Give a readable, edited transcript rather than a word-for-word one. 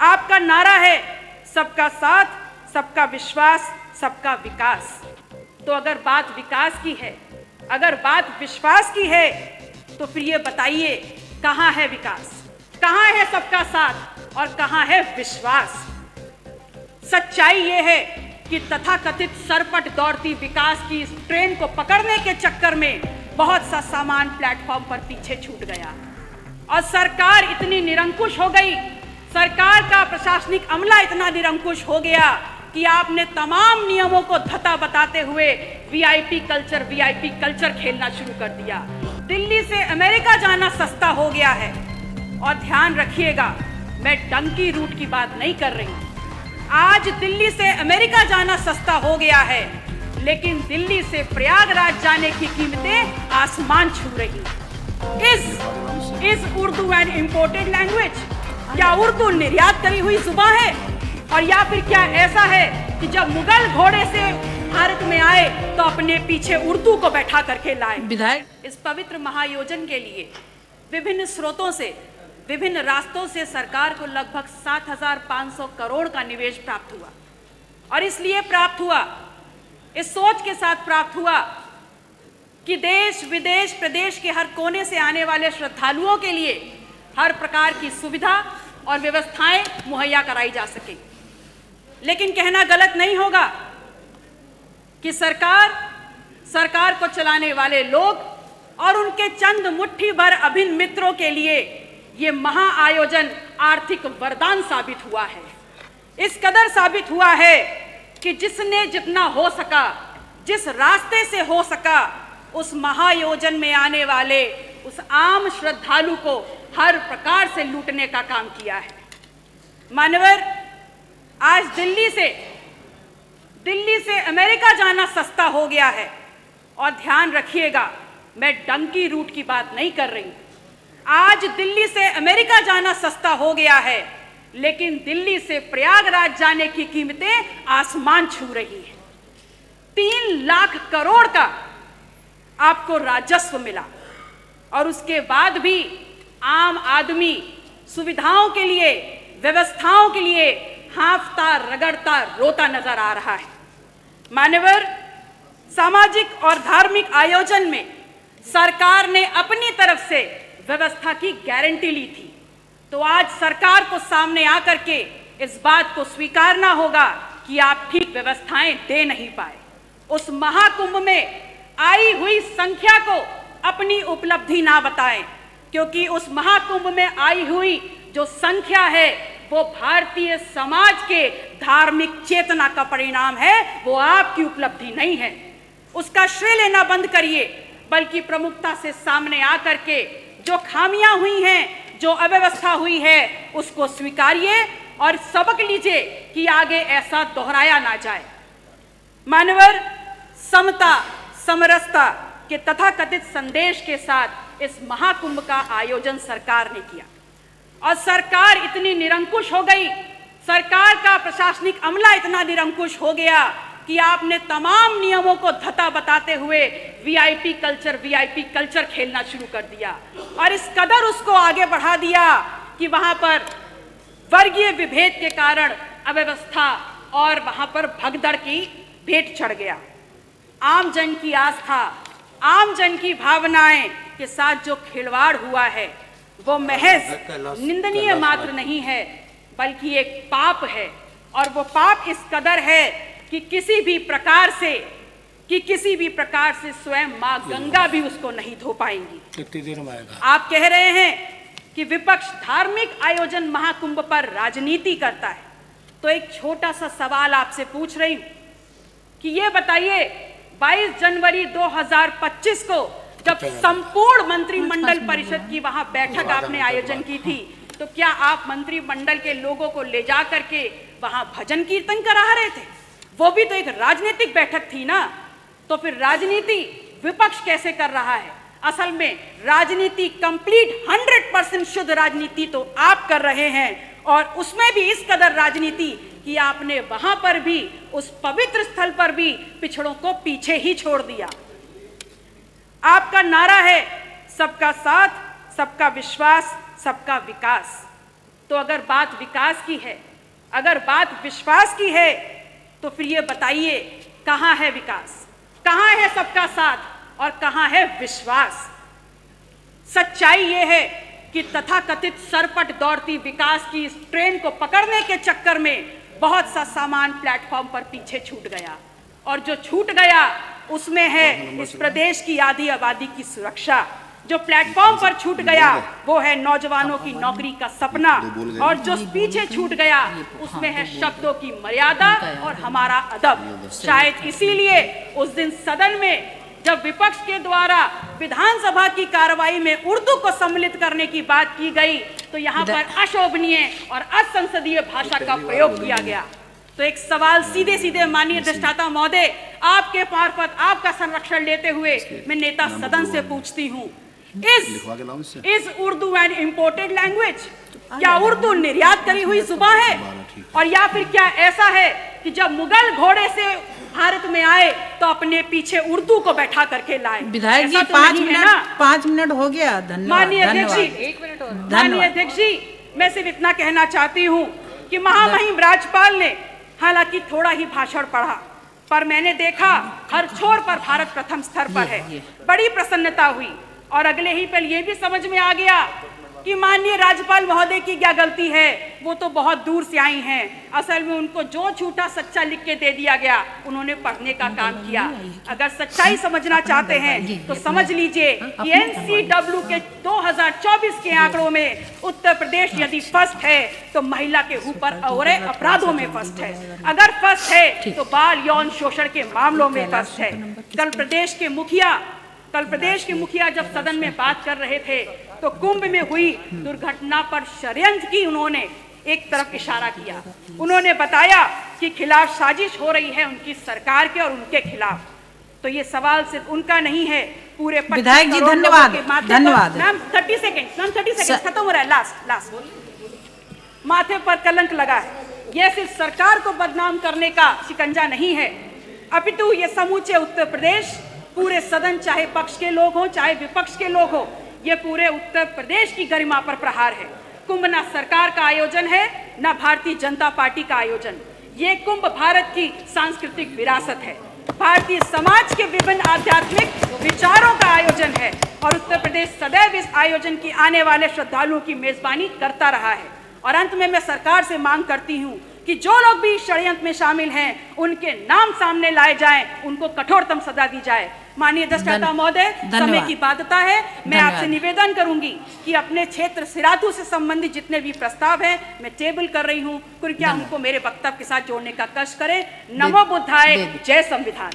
आपका नारा है सबका साथ, सबका विश्वास, सबका विकास। तो अगर बात विकास की है, अगर बात विश्वास की है, तो फिर ये बताइए कहाँ है विकास, कहाँ है सबका साथ और कहाँ है विश्वास। सच्चाई ये है कि तथाकथित सरपट दौड़ती विकास की इस ट्रेन को पकड़ने के चक्कर में बहुत सा सामान प्लेटफॉर्म पर पीछे छूट गया और सरकार इतनी निरंकुश हो गई, सरकार का प्रशासनिक अमला इतना निरंकुश हो गया कि आपने तमाम नियमों को धता बताते हुए वीआईपी कल्चर खेलना शुरू कर दिया। दिल्ली से अमेरिका जाना सस्ता हो गया है। और ध्यान रखिएगा, मैं डंकी रूट की बात नहीं कर रही। आज दिल्ली से अमेरिका जाना सस्ता हो गया है, लेकिन दिल्ली से प्रयागराज जाने की कीमतें आसमान छू रही। Is Urdu an imported language? क्या उर्दू निर्यात करी हुई जुबान है? और या फिर क्या ऐसा है कि जब मुगल घोड़े से भारत में आए तो अपने पीछे उर्दू को बैठा करके लाए? विधायक, इस पवित्र महायोजन के लिए विभिन्न स्रोतों से, विभिन्न रास्तों से सरकार को लगभग 7,500 करोड़ का निवेश प्राप्त हुआ। और इसलिए प्राप्त हुआ, इस सोच के साथ प्राप्त हुआ कि देश विदेश प्रदेश के हर कोने से आने वाले श्रद्धालुओं के लिए हर प्रकार की सुविधा और व्यवस्थाएं मुहैया कराई जा सके। लेकिन कहना गलत नहीं होगा कि सरकार को चलाने वाले लोग और उनके चंद मुट्ठी भर अभिन्न मित्रों के लिए ये महाआयोजन आर्थिक वरदान साबित हुआ है। इस कदर साबित हुआ है कि जिसने जितना हो सका, जिस रास्ते से हो सका, उस महायोजन में आने वाले उस आम श्रद्धालु को हर प्रकार से लूटने का काम किया है। मान्यवर, आज दिल्ली से अमेरिका जाना सस्ता हो गया है। और ध्यान रखिएगा, मैं डंकी रूट की बात नहीं कर रही। आज दिल्ली से अमेरिका जाना सस्ता हो गया है, लेकिन दिल्ली से प्रयागराज जाने की कीमतें आसमान छू रही हैं। 3 लाख करोड़ का आपको राजस्व मिला और उसके बाद भी आम आदमी सुविधाओं के लिए, व्यवस्थाओं के लिए हांफता रगड़ता रोता नजर आ रहा है। मान्यवर, सामाजिक और धार्मिक आयोजन में सरकार ने अपनी तरफ से व्यवस्था की गारंटी ली थी, तो आज सरकार को सामने आकर के इस बात को स्वीकारना होगा कि आप ठीक व्यवस्थाएं दे नहीं पाए। उस महाकुंभ में आई हुई संख्या को अपनी उपलब्धि ना बताएं, क्योंकि उस महाकुंभ में आई हुई जो संख्या है वो भारतीय समाज के धार्मिक चेतना का परिणाम है, वो आपकी उपलब्धि नहीं है। उसका श्रेय लेना बंद करिए, बल्कि प्रमुखता से सामने आकर के जो खामियां हुई हैं, जो अव्यवस्था हुई है, उसको स्वीकारिए और सबक लीजिए कि आगे ऐसा दोहराया ना जाए। मानवर, समता समरसता के तथाकथित संदेश के साथ इस महाकुंभ का आयोजन सरकार ने किया और सरकार इतनी निरंकुश हो गई, सरकार का प्रशासनिक अमला इतना निरंकुश हो गया कि आपने तमाम नियमों को धता बताते हुए वीआईपी कल्चर खेलना शुरू कर दिया और इस कदर उसको आगे बढ़ा दिया कि वहां पर वर्गीय विभेद के कारण अव्यवस्था और वहां पर भगदड़ की भेंट चढ़ गया। आम जन की आस्था, आम जन की भावनाएं के साथ जो खिलवाड़ हुआ है वो महज निंदनीय मात्र नहीं है, बल्कि एक पाप है। और वो पाप इस कदर है कि किसी भी प्रकार से स्वयं मां गंगा भी उसको नहीं धो पाएंगी। कितनी देर में आएगा? आप कह रहे हैं कि विपक्ष धार्मिक आयोजन महाकुंभ पर राजनीति करता है, तो एक छोटा सा सवाल आपसे पूछ रही हूं कि ये बताइए 22 जनवरी 2025 को जब संपूर्ण मंत्रिमंडल परिषद की वहां बैठक आपने आयोजन की थी, तो क्या आप मंत्रिमंडल के लोगों को ले जा करके वहां भजन कीर्तन करा रहे थे? वो भी तो एक राजनीतिक बैठक थी ना। तो फिर राजनीति विपक्ष कैसे कर रहा है? असल में राजनीति कंप्लीट 100% शुद्ध राजनीति तो आप कर रहे हैं, और उसमें भी इस कदर राजनीति कि आपने वहां पर भी, उस पवित्र स्थल पर भी पिछड़ों को पीछे ही छोड़ दिया। आपका नारा है सबका साथ, सबका विश्वास, सबका विकास। तो अगर बात विकास की है, अगर बात विश्वास की है, तो फिर ये बताइए कहाँ है विकास, कहाँ है सबका साथ और कहाँ है विश्वास। सच्चाई ये है कि तथाकथित सरपट दौड़ती विकास की इस ट्रेन को पकड़ने के चक्कर में बहुत सा सामान प्लेटफॉर्म पर पीछे छूट गया, और जो छूट गया उसमें है इस प्रदेश की आधी आबादी की सुरक्षा। जो प्लेटफॉर्म पर छूट गया वो है नौजवानों की नौकरी का सपना, और जो पीछे छूट गया उसमें है शब्दों की मर्यादा और हमारा अदब। शायद इसीलिए उस दिन सदन में जब विपक्ष के द्वारा विधानसभा की कार्रवाई में उर्दू को सम्मिलित करने की बात की गई, तो यहाँ पर अशोभनीय और असंसदीय भाषा का प्रयोग किया गया। तो एक सवाल सीधे सीधे माननीय अधिष्ठाता महोदय, आपके मार्फत आपका संरक्षण लेते हुए मैं नेता सदन से पूछती हूँ, is Urdu an imported language? क्या उर्दू निर्यात करी हुई जुबान है? और या फिर क्या ऐसा है कि जब मुगल घोड़े से भारत में आए तो अपने पीछे उर्दू को बैठा करके लाए? विधायक जी, 5 मिनट हो गया। धन्यवाद। माननीय अध्यक्ष जी, 1 मिनट और। माननीय अध्यक्ष जी, मैं सिर्फ इतना कहना चाहती हूँ कि महामहिम राज्यपाल ने हालांकि थोड़ा ही भाषण पढ़ा, पर मैंने देखा हर छोर पर भारत प्रथम स्तर पर है। बड़ी प्रसन्नता हुई, और अगले ही पल ये भी समझ में आ गया कि माननीय राज्यपाल महोदय की क्या गलती है, वो तो बहुत दूर से आई हैं। असल में उनको जो झूठा सच्चा लिख के दे दिया गया उन्होंने पढ़ने का काम किया। अगर सच्चाई समझना चाहते हैं तो समझ लीजिए कि NCW के 2024 के आंकड़ों में उत्तर प्रदेश यदि फर्स्ट है तो महिला के ऊपर और अपराधों में फर्स्ट है। अगर फर्स्ट है तो बाल यौन शोषण के मामलों में फर्स्ट है। कल प्रदेश के मुखिया जब सदन में बात कर रहे थे तो कुंभ में हुई दुर्घटना पर षड्यंत्र की उन्होंने एक तरफ इशारा किया। उन्होंने बताया कि खिलाफ साजिश हो रही है उनकी सरकार के और उनके खिलाफ। तो ये सवाल सिर्फ उनका नहीं है, पूरे विधायक जी धन्यवाद। मैम 30 सेकंड खत्म हो रहा है। लास्ट माथे पर कलंक लगा है। यह सिर्फ सरकार को बदनाम करने का शिकंजा नहीं है, अपितु ये समूचे उत्तर प्रदेश, पूरे सदन, चाहे पक्ष के लोग हों चाहे विपक्ष के लोग हों, ये पूरे उत्तर प्रदेश की गरिमा पर प्रहार है। कुंभ ना सरकार का आयोजन है ना भारतीय जनता पार्टी का आयोजन, ये कुंभ भारत की सांस्कृतिक विरासत है, भारतीय समाज के विभिन्न आध्यात्मिक विचारों का आयोजन है, और उत्तर प्रदेश सदैव इस आयोजन की आने वाले श्रद्धालुओं की मेजबानी करता रहा है। और अंत में मैं सरकार से मांग करती हूँ कि जो लोग भी षड्यंत्र में शामिल हैं उनके नाम सामने लाए जाएं, उनको कठोरतम सजा दी जाए। माननीय अधिष्ठाता महोदय, समय की बाध्यता है, मैं आपसे निवेदन करूंगी कि अपने क्षेत्र सिराथू से संबंधित जितने भी प्रस्ताव हैं मैं टेबल कर रही हूं, कृपया उनको मेरे वक्तव्य के साथ जोड़ने का कष्ट करें। नमो बुद्धाय, जय संविधान।